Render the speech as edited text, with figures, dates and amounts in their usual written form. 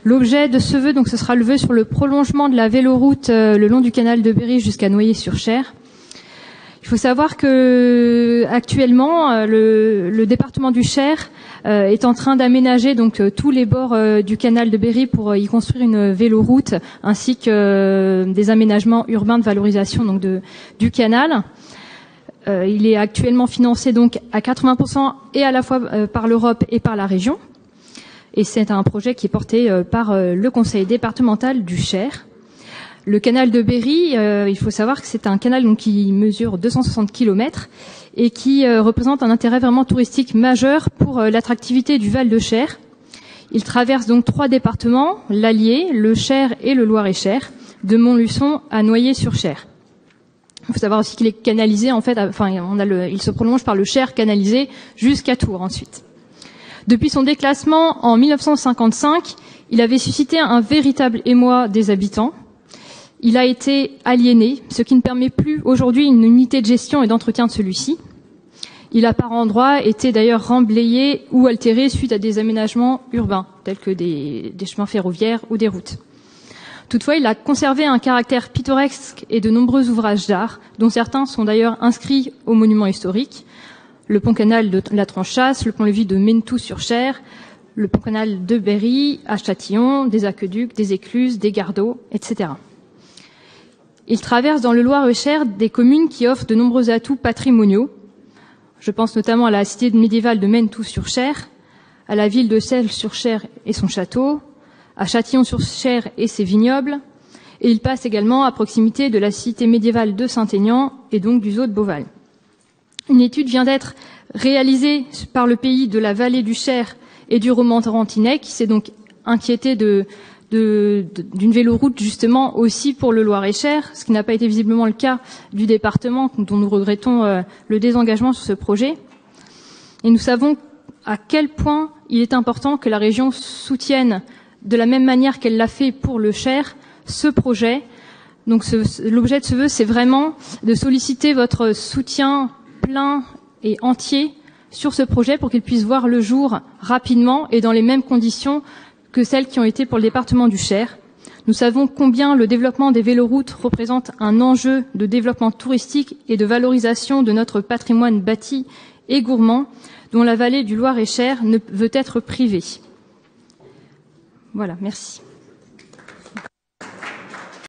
L'objet de ce vœu, donc, ce sera le vœu sur le prolongement de la véloroute le long du canal de Berry jusqu'à Noyers-sur-Cher. Il faut savoir que actuellement, le département du Cher est en train d'aménager donc tous les bords du canal de Berry pour y construire une véloroute, ainsi que des aménagements urbains de valorisation donc du canal. Il est actuellement financé donc à 80% et à la fois par l'Europe et par la région. Et c'est un projet qui est porté par le conseil départemental du Cher. Le canal de Berry, il faut savoir que c'est un canal donc, qui mesure 260 km et qui représente un intérêt vraiment touristique majeur pour l'attractivité du Val de Cher. Il traverse donc 3 départements, l'Allier, le Cher et le Loir-et-Cher, de Montluçon à Noyers-sur-Cher. Il faut savoir aussi qu'il est canalisé, en fait, il se prolonge par le Cher canalisé jusqu'à Tours ensuite. Depuis son déclassement en 1955, il avait suscité un véritable émoi des habitants. Il a été aliéné, ce qui ne permet plus aujourd'hui une unité de gestion et d'entretien de celui-ci. Il a par endroits été d'ailleurs remblayé ou altéré suite à des aménagements urbains, tels que des chemins ferroviaires ou des routes. Toutefois, il a conservé un caractère pittoresque et de nombreux ouvrages d'art, dont certains sont d'ailleurs inscrits aux monuments historiques. Le pont-canal de la Tranchasse, le pont-levis de Mentoux-sur-Cher, le pont-canal de Berry à Châtillon, des aqueducs, des écluses, des gardeaux, etc. Il traverse dans le Loir-et-Cher des communes qui offrent de nombreux atouts patrimoniaux. Je pense notamment à la cité médiévale de Mentoux-sur-Cher, à la ville de Selles-sur-Cher et son château, à Châtillon-sur-Cher et ses vignobles, et il passe également à proximité de la cité médiévale de Saint-Aignan et donc du zoo de Beauval. Une étude vient d'être réalisée par le pays de la vallée du Cher et du Romorantinais, qui s'est donc inquiété d'une véloroute justement aussi pour le Loir-et-Cher, ce qui n'a pas été visiblement le cas du département, dont nous regrettons le désengagement sur ce projet. Et nous savons à quel point il est important que la région soutienne, de la même manière qu'elle l'a fait pour le Cher, ce projet. Donc l'objet de ce vœu, c'est vraiment de solliciter votre soutien plein et entier sur ce projet pour qu'il puisse voir le jour rapidement et dans les mêmes conditions que celles qui ont été pour le département du Cher. Nous savons combien le développement des véloroutes représente un enjeu de développement touristique et de valorisation de notre patrimoine bâti et gourmand, dont la vallée du Loir-et-Cher ne veut être privée. Voilà, merci.